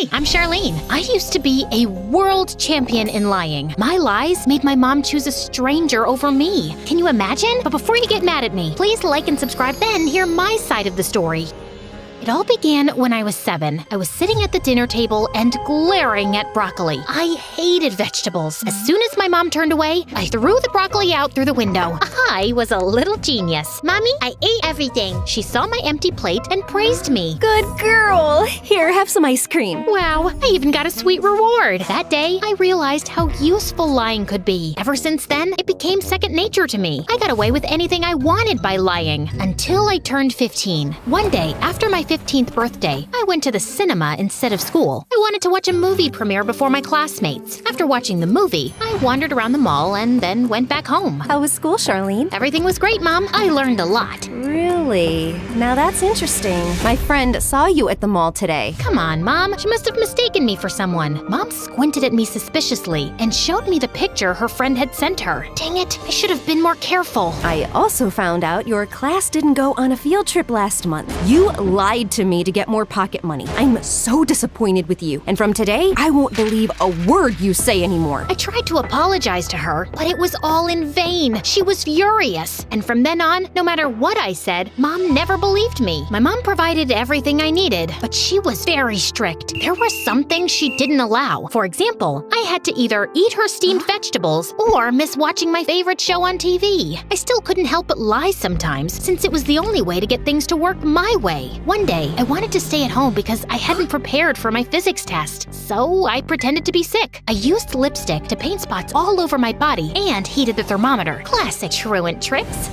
Hi, I'm Charlene. I used to be a world champion in lying. My lies made my mom choose a stranger over me. Can you imagine? But before you get mad at me, please like and subscribe, then hear my side of the story. It all began when I was 7. I was sitting at the dinner table and glaring at broccoli. I hated vegetables. As soon as my mom turned away, I threw the broccoli out through the window. I was a little genius. Mommy, I ate everything. She saw my empty plate and praised me. Good girl. Here, have some ice cream. Wow, I even got a sweet reward. That day, I realized how useful lying could be. Ever since then, it became second nature to me. I got away with anything I wanted by lying. Until I turned 15. One day, after my 15th birthday, I went to the cinema instead of school. I wanted to watch a movie premiere before my classmates. After watching the movie, I wandered around the mall and then went back home. How was school, Charlene? Everything was great, Mom. I learned a lot. Really? Now that's interesting. My friend saw you at the mall today. Come on, Mom. She must have mistaken me for someone. Mom squinted at me suspiciously and showed me the picture her friend had sent her. Dang it, I should have been more careful. I also found out your class didn't go on a field trip last month. You lied to me to get more pocket money. I'm so disappointed with you. And from today, I won't believe a word you say anymore. I tried to apologize to her, but it was all in vain. She was furious. And from then on, no matter what I said, Mom never believed me. My mom provided everything I needed, but she was very strict. There were some things she didn't allow. For example, I had to either eat her steamed vegetables or miss watching my favorite show on TV. I still couldn't help but lie sometimes, since it was the only way to get things to work my way. One day, I wanted to stay at home because I hadn't prepared for my physics test, so I pretended to be sick. I used lipstick to paint spots all over my body and heated the thermometer. Classic truant tricks.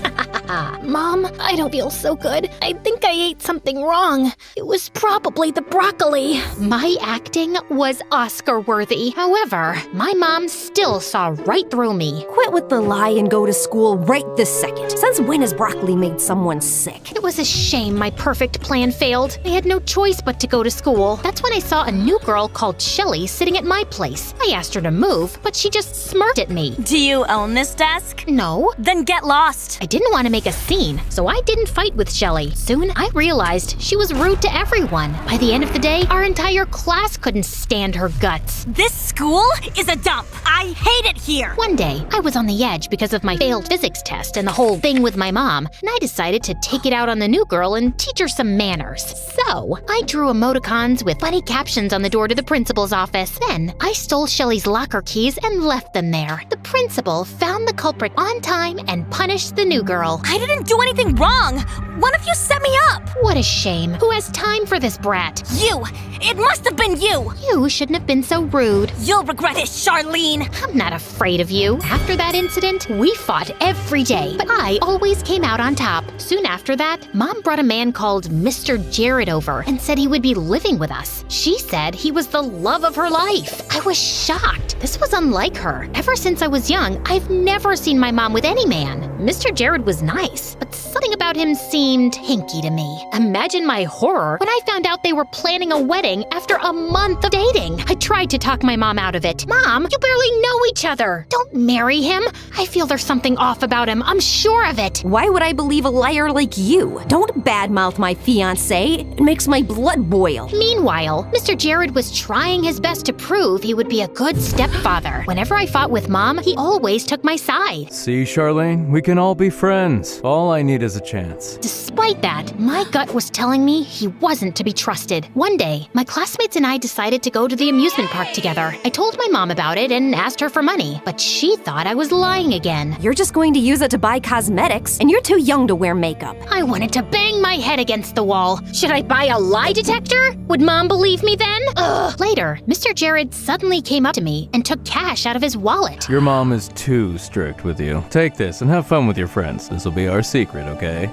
Mom, I don't feel so good. I think I ate something wrong. It was probably the broccoli. My acting was Oscar-worthy. However, my mom still saw right through me. Quit with the lie and go to school right this second. Since when has broccoli made someone sick? It was a shame my perfect plan failed. I had no choice but to go to school. That's when I saw a new girl called Shelly sitting at my place. I asked her to move, but she just smirked at me. Do you own this desk? No. Then get lost. I didn't want to make a scene, so I didn't fight with Shelly. Soon, I realized she was rude to everyone. By the end of the day, our entire class couldn't stand her guts. This school is a dump. I hate it here. One day, I was on the edge because of my failed physics test and the whole thing with my mom, and I decided to take it out on the new girl and teach her some manners. So, I drew emoticons with funny captions on the door to the principal's office. Then, I stole Shelly's locker keys and left them there. The principal found the culprit on time and punished the new girl. I didn't do anything wrong. One of you set me up. What a shame. Who has time for this brat? You. It must have been you. You shouldn't have been so rude. You'll regret it, Charlene. I'm not afraid of you. After that incident, we fought every day, but I always came out on top. Soon after that, Mom brought a man called Mr. Jared over and said he would be living with us. She said he was the love of her life. I was shocked. This was unlike her. Ever since I was young, I've never seen my mom with any man. Mr. Jared was nice, but something about him seemed hinky to me. Imagine my horror when I found out they were planning a wedding after a month of dating. I tried to talk my mom out of it. Mom, you barely know each other. Don't marry him. I feel there's something off about him. I'm sure of it. Why would I believe a liar like you? Don't badmouth my fiancé. It makes my blood boil. Meanwhile, Mr. Jared was trying his best to prove he would be a good stepfather. Whenever I fought with Mom, he always took my side. See, Charlene, we can all be friends. All I need is a chance. Despite that, my gut was telling me he wasn't to be trusted. One day, my classmates and I decided to go to the amusement park together. I told my mom about it and asked her for money, but she thought I was lying again. You're just going to use it to buy cosmetics, and you're too young to wear makeup. I wanted to bang my head against the wall. Should I buy a lie detector? Would Mom believe me then? Ugh. Later, Mr. Jared suddenly came up to me and took cash out of his wallet. Your mom is too strict with you. Take this and have fun with your friends. This will be our secret, okay?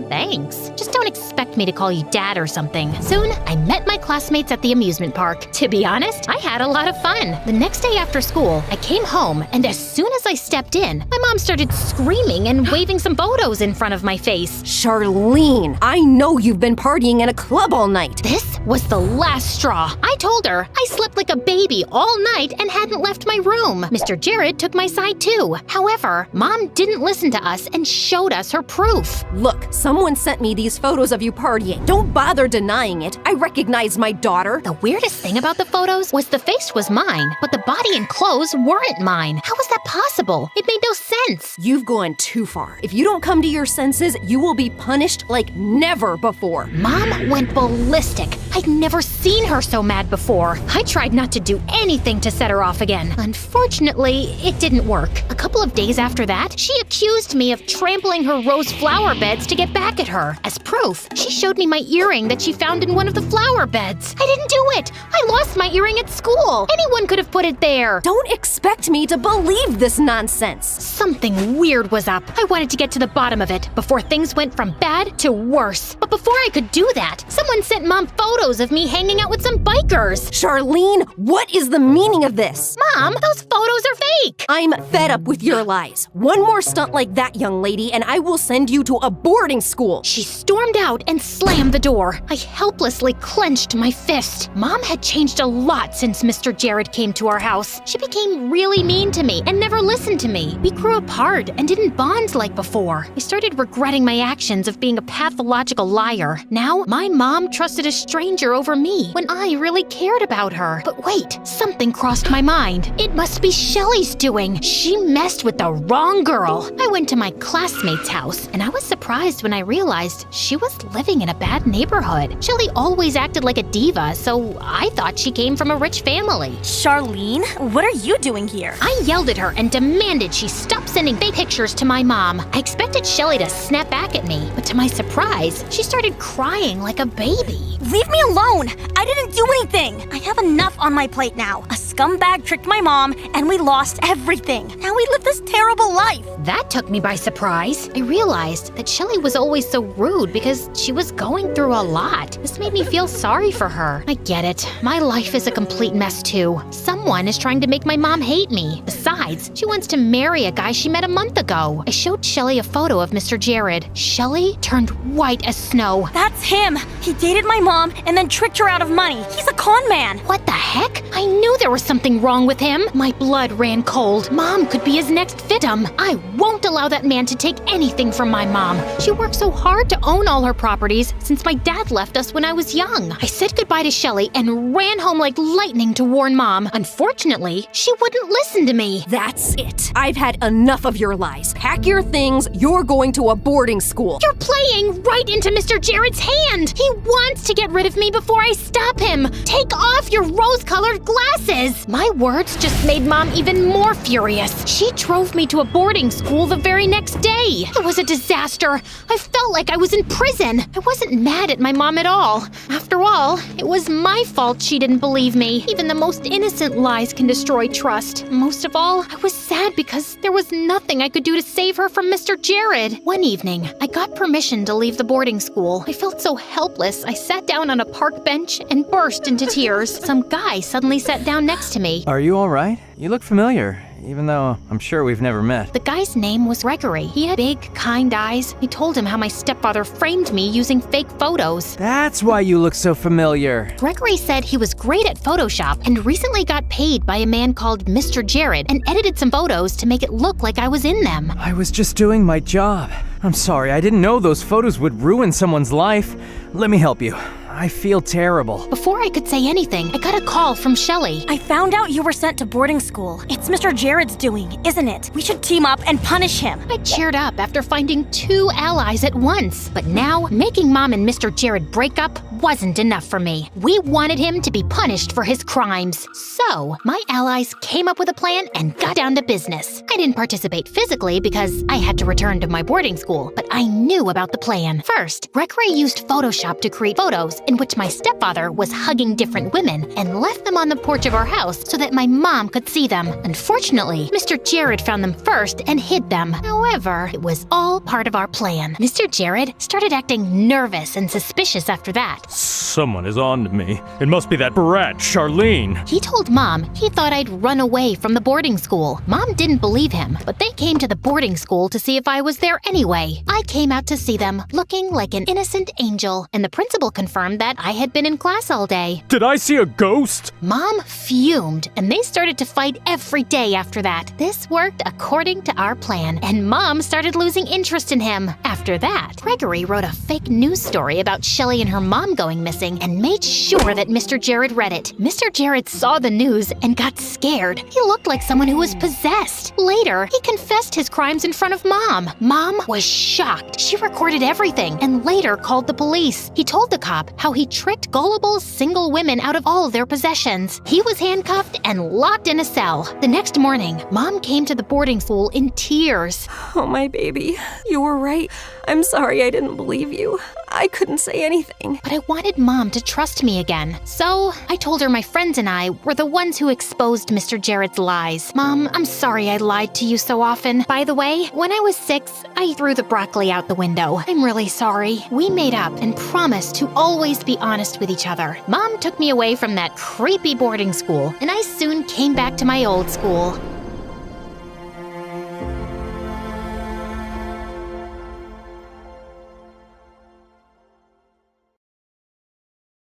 Thanks. Just don't expect me to call you Dad or something. Soon, I met my classmates at the amusement park. To be honest, I had a lot of fun. The next day after school, I came home, and as soon as I stepped in, my mom started screaming and waving some photos in front of my face. Charlene, I know you've been partying in a club all night. This was the last straw. straw. I told her I slept like a baby all night and hadn't left my room. Mr. Jared took my side too. However, Mom didn't listen to us and showed us her proof. Look, someone sent me these photos of you partying. Don't bother denying it. I recognize my daughter. The weirdest thing about the photos was the face was mine, but the body and clothes weren't mine. How was that possible? It made no sense. You've gone too far. If you don't come to your senses, you will be punished like never before. Mom went ballistic. I'd never seen her so mad before. I tried not to do anything to set her off again. Unfortunately, it didn't work. A couple of days after that, she accused me of trampling her rose flower beds to get back at her. As proof, she showed me my earring that she found in one of the flower beds. I didn't do it. I lost my earring at school. Anyone could have put it there. Don't expect me to believe this nonsense. Something weird was up. I wanted to get to the bottom of it before things went from bad to worse. But before I could do that, someone sent Mom photos of me hanging out with some bikers. Charlene, what is the meaning of this? Mom, those photos are fake. I'm fed up with your lies. One more stunt like that, young lady, and I will send you to a boarding school. She stormed out and slammed the door. I helplessly clenched my fist. Mom had changed a lot since Mr. Jared came to our house. She became really mean to me and never listened to me. We grew apart and didn't bond like before. I started regretting my actions of being a pathological liar. Now, my mom trusted a stranger over me when I really cared about her. But wait, something crossed my mind. It must be Shelly's doing. She messed with the wrong girl. I went to my classmate's house, and I was surprised when I realized she was living in a bad neighborhood. Shelly always acted like a diva, so I thought she came from a rich family. Charlene, what are you doing here? I yelled at her and demanded she stop sending fake pictures to my mom. I expected Shelly to snap back at me, but to my surprise, she started crying like a baby. Leave me alone! I didn't do anything! I have enough on my plate now. A scumbag tricked my mom, and we lost everything. Now we live this terrible life. That took me by surprise. I realized that Shelly was always so rude because she was going through a lot. This made me feel sorry for her. I get it. My life is a complete mess too. Someone is trying to make my mom hate me. Besides, she wants to marry a guy she met a month ago. I showed Shelly a photo of Mr. Jared. Shelly turned white as snow. That's him! He dated my mom and then tricked her out of money. He's a con man! What the heck? I knew there was something wrong with him. My blood ran cold. Mom could be his next victim. I won't allow that man to take anything from my mom. She worked so hard to own all her properties since my dad left us when I was young. I said goodbye to Shelly and ran home like lightning to warn Mom. Unfortunately, she wouldn't listen to me. That's it. I've had enough of your lies. Pack your things. You're going to a boarding school. You're playing right into Mr. Jared's hand. He wants to get rid of me before I stop him. Take off your rose-colored glasses. My words just made Mom even more furious. She drove me to a boarding school the very next day. It was a disaster. I felt like I was in prison. I wasn't mad at my mom at all. After all, it was my fault she didn't believe me. Even the most innocent lies can destroy trust. Most of all, I was sad because there was nothing I could do to save her from Mr. Jared. One evening, I got permission to leave the boarding school. I felt so helpless, I sat down on a park bench and burst into tears. Some guy suddenly sat down next to me. Are you all right? You look familiar, even though I'm sure we've never met. The guy's name was Gregory. He had big, kind eyes. I told him how my stepfather framed me using fake photos. That's why you look so familiar. Gregory said he was great at Photoshop and recently got paid by a man called Mr. Jared and edited some photos to make it look like I was in them. I was just doing my job. I'm sorry, I didn't know those photos would ruin someone's life. Let me help you. I feel terrible. Before I could say anything, I got a call from Shelly. I found out you were sent to boarding school. It's Mr. Jared's doing, isn't it? We should team up and punish him. I cheered up after finding 2 allies at once. But now, making Mom and Mr. Jared break up wasn't enough for me. We wanted him to be punished for his crimes. So, my allies came up with a plan and got down to business. I didn't participate physically because I had to return to my boarding school, but I knew about the plan. First, Gregory used Photoshop to create photos in which my stepfather was hugging different women and left them on the porch of our house so that my mom could see them. Unfortunately, Mr. Jared found them first and hid them. However, it was all part of our plan. Mr. Jared started acting nervous and suspicious after that. Someone is on to me. It must be that brat, Charlene. He told Mom he thought I'd run away from the boarding school. Mom didn't believe him, but they came to the boarding school to see if I was there anyway. I came out to see them, looking like an innocent angel, and the principal confirmed that I had been in class all day. Did I see a ghost? Mom fumed, and they started to fight every day after that. This worked according to our plan, and Mom started losing interest in him. After that, Gregory wrote a fake news story about Shelley and her mom going missing and made sure that Mr. Jared read it. Mr. Jared saw the news and got scared. He looked like someone who was possessed. Later, he confessed his crimes in front of Mom. Mom was shocked. She recorded everything and later called the police. He told the cop how he tricked gullible single women out of all their possessions. He was handcuffed and locked in a cell. The next morning, Mom came to the boarding school in tears. Oh, my baby. You were right. I'm sorry I didn't believe you. I couldn't say anything. But I wanted Mom to trust me again. So I told her my friends and I were the ones who exposed Mr. Jared's lies. Mom, I'm sorry I lied to you so often. By the way, when I was 6, I threw the broccoli out the window. I'm really sorry. We made up and promised to always be honest with each other. Mom took me away from that creepy boarding school, and I soon came back to my old school.